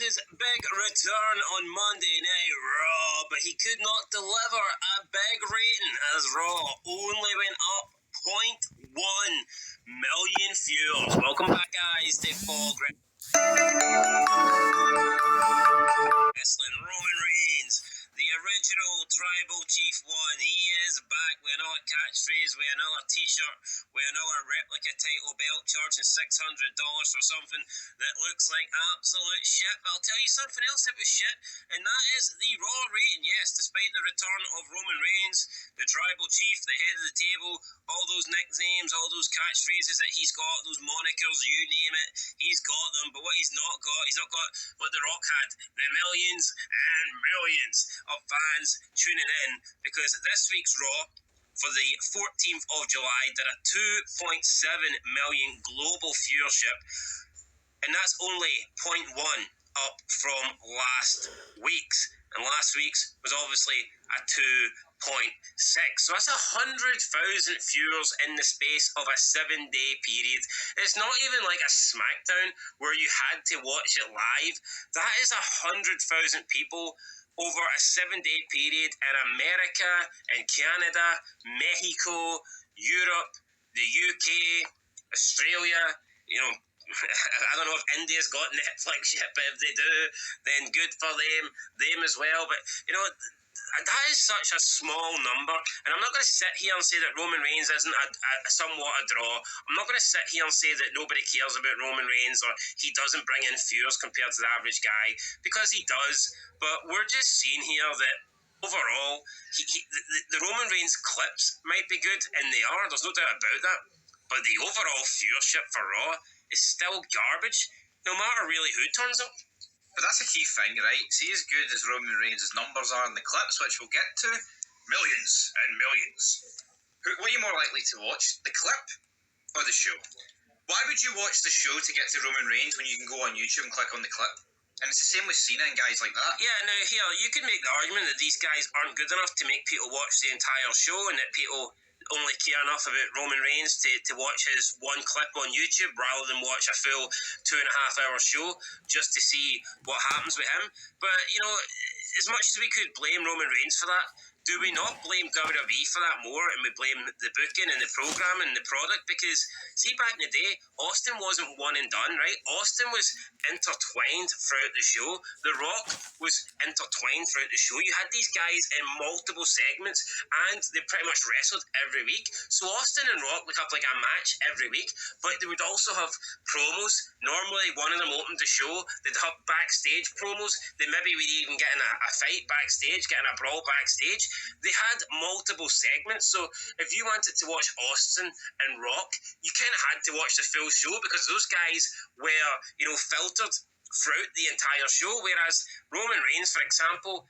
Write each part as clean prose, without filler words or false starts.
his big return on Monday Night Raw, but he could not deliver a big rating as Raw only went up 0.1 million viewers. Welcome back, guys, to Fall Wrestling. Roman Reigns, the original Tribal Chief one. He is back with another catchphrase, with another t-shirt, with another replica title belt, charging $600 for something that looks like absolute shit. But I'll tell you something else that was shit, and that is the Raw rating. Yes, despite the return of Roman Reigns, the Tribal Chief, the head of the table, all those nicknames, all those catchphrases that he's got, those monikers, you name it, he's got them. But what he's not got what The Rock had, the millions and millions of fans tuning in, because this week's Raw for the 14th of July did a 2.7 million global viewership, and that's only 0.1 up from last week's, and last week's was obviously a 2.6. So that's 100,000 viewers in the space of a 7-day period. It's not even like a SmackDown where you had to watch it live. That is 100,000 people over a 7-day period in America, in Canada, Mexico, Europe, the UK, Australia, I don't know if India's got Netflix yet, but if they do, then good for them as well. But, that is such a small number, and I'm not going to sit here and say that Roman Reigns isn't somewhat a draw. I'm not going to sit here and say that nobody cares about Roman Reigns or he doesn't bring in viewers compared to the average guy, because he does. But we're just seeing here that overall, the Roman Reigns clips might be good, and they are. There's no doubt about that. But the overall viewership for Raw is still garbage, no matter really who turns up. But that's a key thing, right? See, as good as Roman Reigns' numbers are in the clips, which we'll get to, millions and millions. What are you more likely to watch, the clip or the show? Why would you watch the show to get to Roman Reigns when you can go on YouTube and click on the clip? And it's the same with Cena and guys like that. Yeah, now here, you could make the argument that these guys aren't good enough to make people watch the entire show, and that people only care enough about Roman Reigns to watch his one clip on YouTube rather than watch a full 2.5 hour show just to see what happens with him. But, as much as we could blame Roman Reigns for that, do we not blame WWE for that more, and we blame the booking and the program and the product? Because, see, back in the day, Austin wasn't one and done, right? Austin was intertwined throughout the show. The Rock was intertwined throughout the show. You had these guys in multiple segments, and they pretty much wrestled every week. So Austin and Rock would have like a match every week, but they would also have promos. Normally, one of them opened the show. They'd have backstage promos. They maybe would even get in a fight backstage, get in a brawl backstage. They had multiple segments, so if you wanted to watch Austin and Rock, you kind of had to watch the full show, because those guys were, filtered throughout the entire show, whereas Roman Reigns, for example,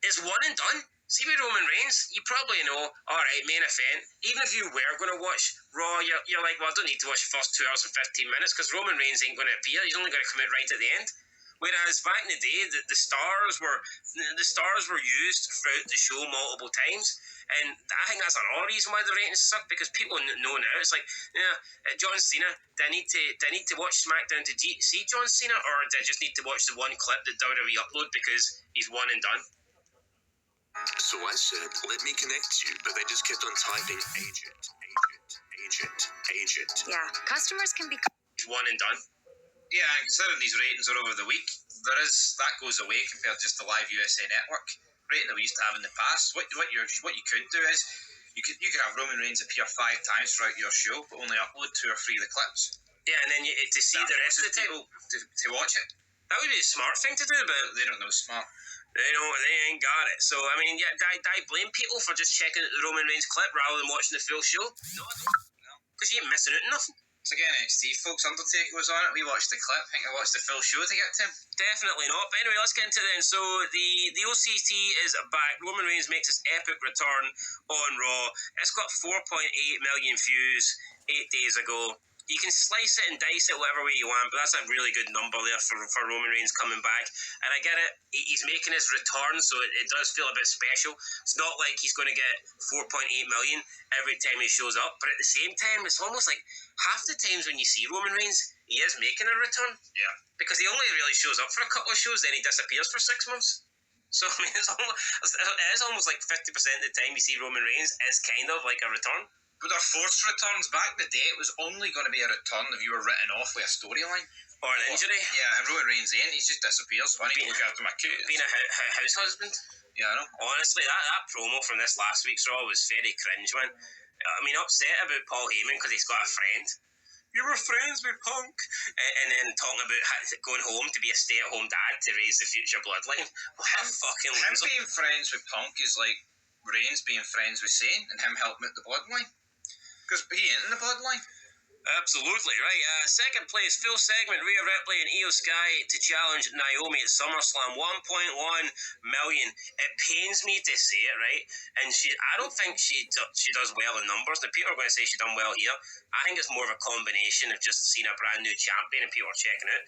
is one and done. See, with Roman Reigns, you probably know, alright, main event, even if you were going to watch Raw, you're like, well, I don't need to watch the first 2 hours and 15 minutes, because Roman Reigns ain't going to appear, he's only going to come out right at the end. Whereas back in the day, the stars were used throughout the show multiple times, and I think that's another reason why the ratings suck, because people know now. It's like, John Cena, do I need to watch SmackDown to see John Cena, or do I just need to watch the one clip that WWE upload because he's one and done? So I said, let me connect you, but they just kept on typing agent. Yeah, customers can be... He's one and done. Yeah, and considering these ratings are over the week, that goes away compared to just the live USA Network rating that we used to have in the past. What you could do is you could have Roman Reigns appear 5 times throughout your show, but only upload 2 or 3 of the clips. Yeah, and then to see the rest of the people to watch it. That would be a smart thing to do, but they don't know smart. They ain't got it. So I mean, yeah, I blame people for just checking out the Roman Reigns clip rather than watching the full show. No, I don't. No, because you ain't missing out on nothing. So again, NXT, folks, Undertaker was on it. We watched the clip. I think I watched the full show to get to him. Definitely not. But anyway, let's get into it then. So the OCT is back. Roman Reigns makes his epic return on Raw. It's got 4.8 million views 8 days ago. You can slice it and dice it whatever way you want, but that's a really good number there for Roman Reigns coming back. And I get it, he's making his return, so it does feel a bit special. It's not like he's going to get 4.8 million every time he shows up, but at the same time, it's almost like half the times when you see Roman Reigns, he is making a return. Yeah. Because he only really shows up for a couple of shows, then he disappears for 6 months. So, I mean, it is almost like 50% of the time you see Roman Reigns is kind of like a return. But they're forced returns. Back in the day, it was only going to be a return if you were written off with a storyline. Or an injury. Yeah, and Roman Reigns ain't. He just disappears. I need to look after my kids. Being a house husband. Yeah, I know. Honestly, that promo from this last week's Raw was very cringe, man. I mean, upset about Paul Heyman because he's got a friend. You were friends with Punk. And then talking about going home to be a stay-at-home dad to raise the future bloodline. What a fucking Him loser. being friends with Punk is like Reigns being friends with Zayn and him helping out the bloodline. Because he ain't in the bloodline. Absolutely, right. Second place, full segment, Rhea Ripley and Io Sky to challenge Naomi at SummerSlam, 1.1 million. It pains me to say it, right? And I don't think she does well in numbers. Now, people are going to say she done well here. I think it's more of a combination of just seeing a brand new champion and people are checking out.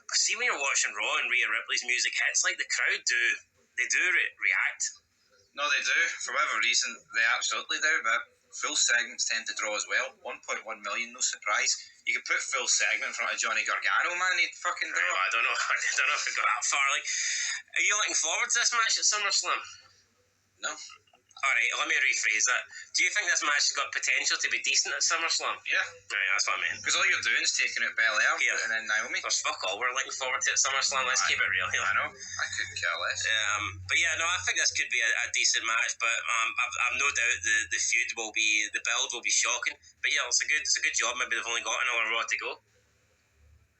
But see, when you're watching Raw and Rhea Ripley's music hits, like the crowd do react. No, they do. For whatever reason, they absolutely do, but full segments tend to draw as well. 1.1 million, no surprise. You could put full segment in front of Johnny Gargano, man. He'd fucking do it. I don't know. I don't know if it got that far. Like, are you looking forward to this match at SummerSlam? No. Alright, let me rephrase that. Do you think this match has got potential to be decent at SummerSlam? Yeah. Right, that's what I mean. Because all you're doing is taking out Belair Yeah. and then Naomi. There's fuck all we're looking forward to at SummerSlam. Let's keep it real here. I know. I couldn't care less. But yeah, no, I think this could be a decent match. But I've no doubt the feud will be, the build will be shocking. But yeah, it's a good job. Maybe they've only got another Raw to go.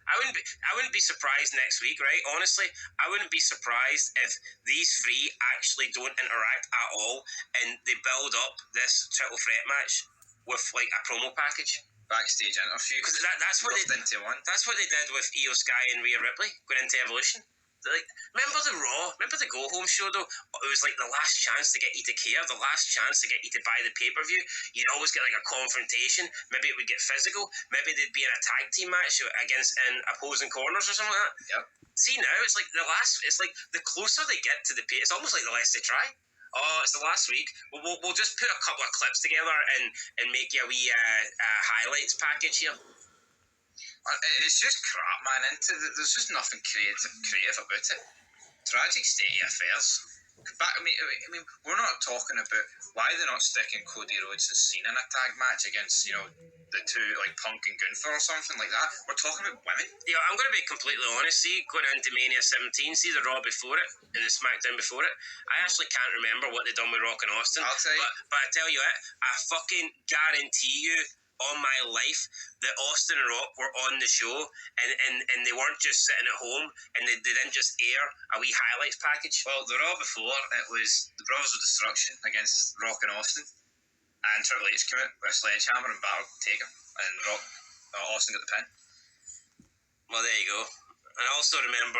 I wouldn't be surprised next week, right? Honestly, I wouldn't be surprised if these three actually don't interact at all, and they build up this triple threat match with like a promo package. Backstage interview. Because that's what into one. That's what they did with Io Sky and Rhea Ripley going into Evolution. Like, remember the Raw? Remember the Go Home show though? It was like the last chance to get you to care, the last chance to get you to buy the pay-per-view. You'd always get like a confrontation. Maybe it would get physical. Maybe they'd be in a tag team match against in opposing corners or something like that. Yep. See now, it's like it's like the closer they get to the pay, it's almost like the less they try. Oh, it's the last week. We'll just put a couple of clips together and make you a wee highlights package here. It's just crap, man. There's just nothing creative about it. Tragic state of affairs. I mean, we're not talking about why they're not sticking Cody Rhodes and Cena in a tag match against, the two, like Punk and Gunther or something like that. We're talking about women. Yeah, I'm going to be completely honest. See, going into Mania 17, see the Raw before it and the SmackDown before it, I actually can't remember what they done with Rock and Austin. I'll tell you. But I tell you what, I fucking guarantee you on my life that Austin and Rock were on the show and they weren't just sitting at home and they didn't just air a wee highlights package. Well, the Raw before, it was the Brothers of Destruction against Rock and Austin. And Triple H came out with a sledgehammer and battered Taker. And Austin got the pin. Well, there you go. And I also remember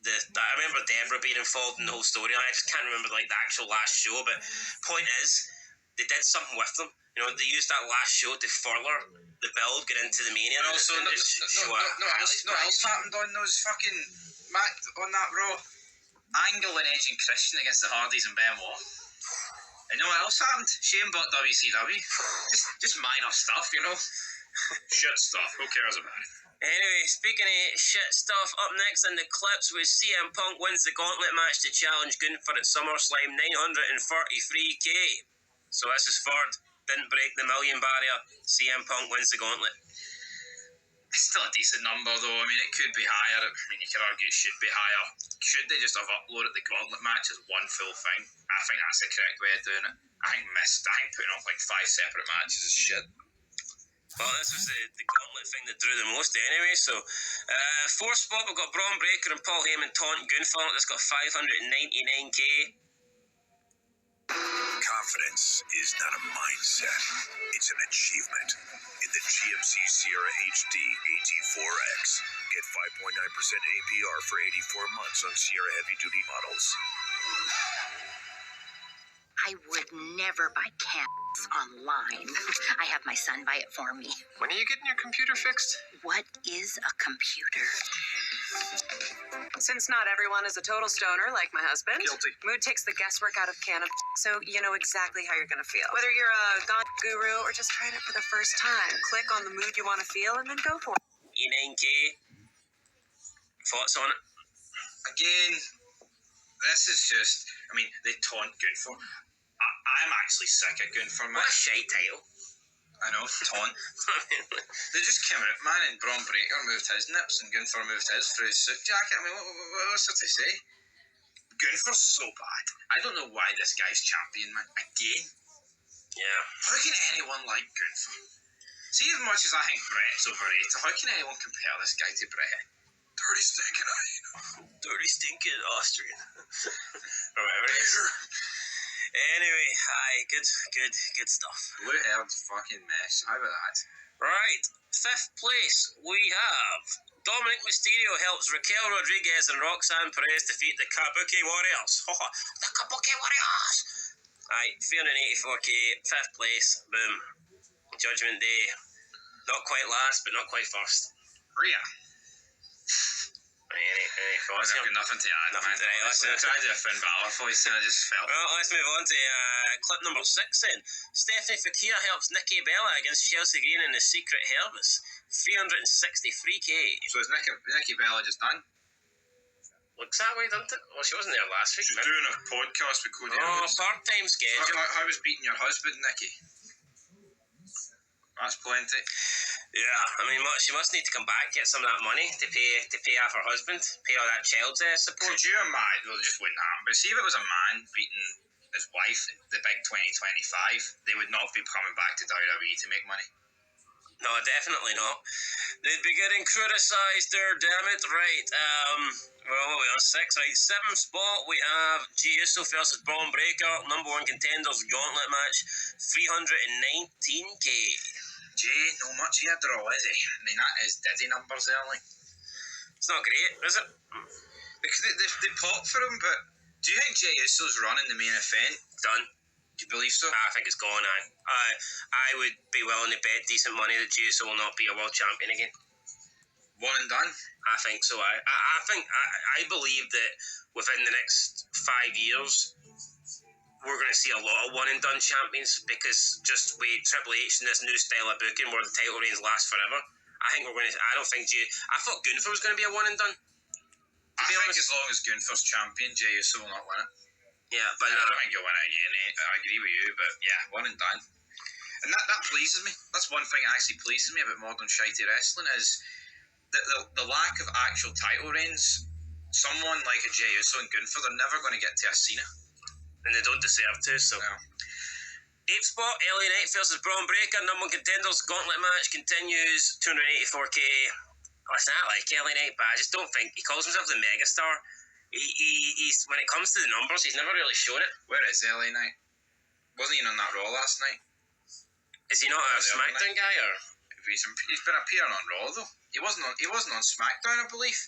I remember Deborah being involved in the whole storyline. I just can't remember like the actual last show, but point is, they did something with them. They used that last show to further the build, get into the Mania. And also, no else happened on those fucking on that Raw. Angle and Edge and Christian against the Hardys and Benoit. And you know what else happened? Shane bought WCW. Just minor stuff, Shit stuff. Who cares about it? Anyway, speaking of shit stuff, up next in the clips was CM Punk wins the gauntlet match to challenge Gunther at SummerSlam, 943k. So this is third. Didn't break the million barrier. CM Punk wins the gauntlet. It's still a decent number, though. I mean, it could be higher. I mean, you could argue it should be higher. Should they just have uploaded the gauntlet match as one full thing? I think that's the correct way of doing it. I think putting off like 5 separate matches is shit. Well, this was the gauntlet thing that drew the most anyway. So, fourth spot, we've got Braun Breaker and Paul Heyman taunting Gunther. That's got 599k. Confidence is not a mindset, it's an achievement. In the GMC Sierra HD AT4X, get 5.9% APR for 84 months on Sierra heavy-duty models. I I would never buy cannabis online. I have my son buy it for me. When are you getting your computer fixed? What is a computer? Since not everyone is a total stoner like my husband, Guilty. Mood takes the guesswork out of cannabis, so you know exactly how you're going to feel. Whether you're a god guru or just trying it for the first time, click on the mood you want to feel and then go for it. E9K. Thoughts on it? Again, this is just, I mean, they taunt Gunther. I'm actually sick of Gunther, man. What a shite title. I know, taunt. They just came out, man, and Braun Breaker moved his nips and Gunther moved his for his suit jacket. I mean, what's there to say? Gunther's so bad. I don't know why this guy's champion, man. Again. Yeah. How can anyone like Gunther? See, as much as I think Brett's overrated, how can anyone compare this guy to Brett? Dirty stinking Dirty stinking Austrian. Or whatever it is. Anyway, good stuff. Blue haired fucking mess. How about that? Right, 5th place, we have Dominic Mysterio helps Raquel Rodriguez and Roxanne Perez defeat the Kabuki Warriors. The Kabuki Warriors! Aye, 384k, 5th place, boom. Judgment Day. Not quite last, but not quite first. Rhea. Any thoughts? I've got nothing to add, Nothing man. to add, Honestly, I tried to do a Finn Balor voice and I just felt... Well, let's move on to clip number 6 then. Stephanie Fakir helps Nikki Bella against Chelsea Green in the Secret Service. 363k. So is Nikki Bella just done? Looks that way, doesn't it? Well, she wasn't there last week. She's doing a podcast with Cody Rhodes. Part-time schedule. How was beating your husband, Nikki? That's plenty. Yeah, I mean, she must need to come back, get some of that money to pay off her husband, pay all that child support. Could you imagine? Well, it just wouldn't happen. But see if it was a man beating his wife in the big 2025, they would not be coming back to WWE to make money. No, definitely not. They'd be getting criticised there, damn it. Right, well, what are we on? 6, right? 7th spot, we have Jey Uso versus Braun Breaker, number 1 contenders gauntlet match, 319k. Jay, no much of a draw, is he? I mean, that is Diddy numbers there, like. It's not great, is it? Because they pop for him, but do you think Jey Uso's running the main event? Done. Do you believe so? I think it's gone, I would be willing to bet decent money that Jey Uso will not be a world champion again. One and done? I think so. I believe that within the next 5 years, we're going to see a lot of one and done champions, because just with Triple H and this new style of booking where the title reigns last forever, I don't think I thought Gunther was going to be a one and done. I think as long as Gunther's champion, Jey Uso will not win it. Yeah, but I don't think he'll win it again. I agree with you, but yeah, one and done. And that pleases me. That's one thing that actually pleases me about modern shitey wrestling is the lack of actual title reigns. Someone like a Jey Uso and Gunther, they're never going to get to a Cena. And they don't deserve to, so... No. 8th spot, LA Knight versus Braun Breaker, number 1 contenders gauntlet match continues, 284k. Listen, I like LA Knight, but I just don't think... He calls himself the megastar. He's when it comes to the numbers, he's never really shown it. Where is LA Knight? Wasn't he on that Raw last night? Is he not a SmackDown guy, or...? He's been appearing on Raw, though. He wasn't on SmackDown, I believe.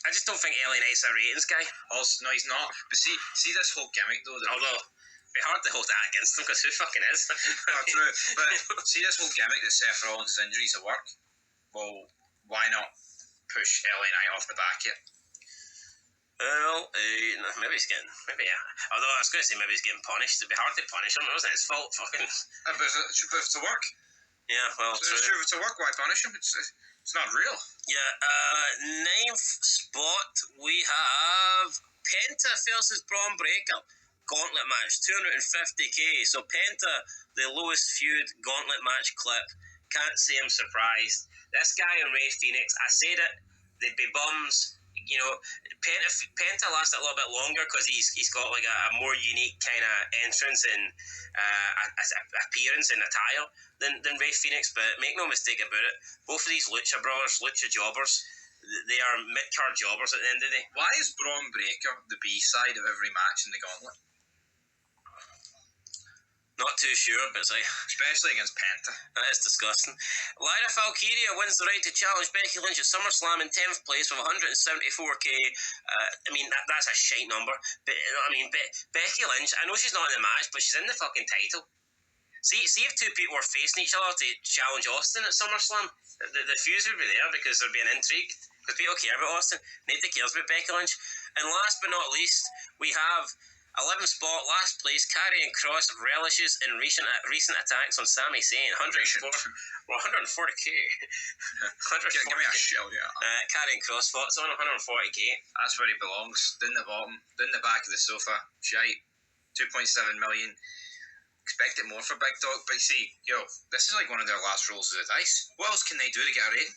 I just don't think LA Knight's a ratings guy. Also, no, he's not. But see this whole gimmick, though. Although, it'd be hard to hold that against him, because who fucking is? Not true. But see this whole gimmick that Seth Rollins' injuries at work? Well, why not push LA Knight off the back yet? Well, maybe he's getting... Although I was going to say maybe he's getting punished. It'd be hard to punish him. It wasn't his fault, fucking... But it's to work. Yeah, well, true. If it's to work, why punish him? It's not real. Yeah, 9th spot, we have Penta versus Braun Breaker. Gauntlet match, 250k. So Penta, the lowest feud gauntlet match clip. Can't say I'm surprised. This guy and Rey Fenix, I said it, they'd be bums. You know, Penta lasted a little bit longer because he's got like a more unique kind of entrance and appearance and attire than Rey Fenix. But make no mistake about it, both of these lucha brothers, lucha jobbers, they are mid-card jobbers at the end of the day. Why is Braun Breaker the B-side of every match in the gauntlet? Not too sure, but it's like, especially against Penta. that is disgusting. Lyra Valkyria wins the right to challenge Becky Lynch at SummerSlam in 10th place with 174k. I mean, that's a shite number. But I mean, Becky Lynch, I know she's not in the match, but she's in the fucking title. See if two people were facing each other to challenge Austin at SummerSlam, the fuse would be there because there'd be an intrigue. Because people care about Austin. Nobody cares about Becky Lynch. And last but not least, we have 11th spot, last place, Karrion Kross relishes in recent attacks on Sami Zayn. 140k. 140k. Give me a shout, yeah. Karrion Kross fought on 140k. That's where he belongs. Down the bottom, down the back of the sofa. Shite. 2.7 million. Expected more for Big Dog. But see, this is like one of their last rolls of the dice. What else can they do to get a rating?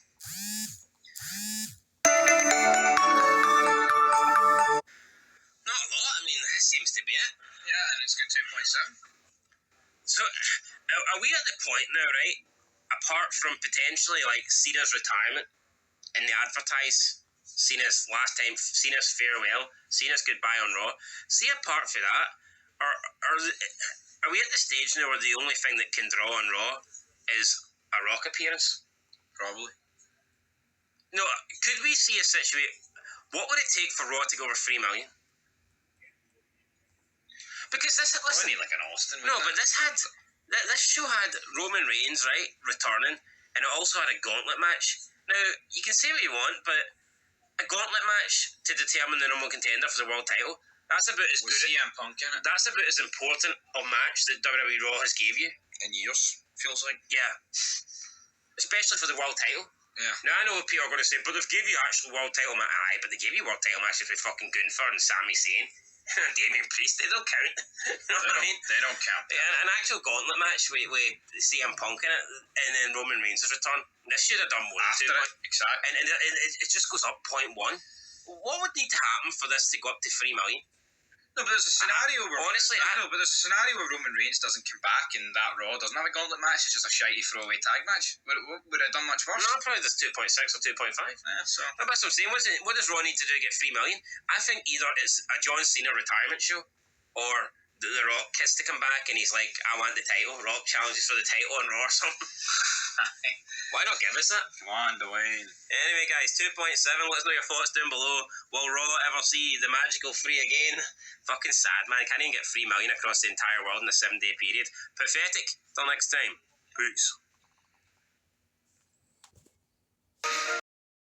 Not a lot. I mean, this seems to be it. Yeah, and it's got 2.7. So, are we at the point now, right? Apart from potentially like Cena's retirement and they advertise Cena's last time, Cena's farewell, Cena's goodbye on Raw. See, apart from that, are we at the stage now where the only thing that can draw on Raw is a Rock appearance? Probably. No, could we see a situation? What would it take for Raw to go over 3 million? Because this, listen, need like an Austin. no, but this show had Roman Reigns, right, returning, and it also had a gauntlet match. Now, you can say what you want, but a gauntlet match to determine the number one contender for the world title, that's about as good. CM Punk in it. That's about as important a match that WWE Raw has gave you. In years, feels like. Yeah. Especially for the world title. Yeah. Now, I know what people are going to say, but they've gave you actual world title match. Aye, but they gave you world title matches with fucking Gunther and Sami Zayn. Damian Priest, they don't count. You know what I mean? They don't count. Yeah, an actual gauntlet match with CM Punk in it, and then Roman Reigns' return. This should have done more After than 2 it, exactly. And it just goes up 0.1. What would need to happen for this to go up to 3 million? No, but there's a scenario where Honestly, there's a scenario where Roman Reigns doesn't come back and that Raw doesn't have a gauntlet match. It's just a shitey throwaway tag match. Would it have done much worse? No, probably just 2.6 or 2.5. Yeah, so That's what I'm saying. What does Raw need to do to get 3 million? I think either it's a John Cena retirement show, or the Rock gets to come back and he's like, I want the title. Rock challenges for the title on Raw or something. Why not give us that? come on, Dwayne. Anyway, guys, 2.7. Let us know your thoughts down below. Will Raw ever see the magical 3 again? Fucking sad, man. Can't even get 3 million across the entire world in a 7-day period. Pathetic. Till next time. Peace.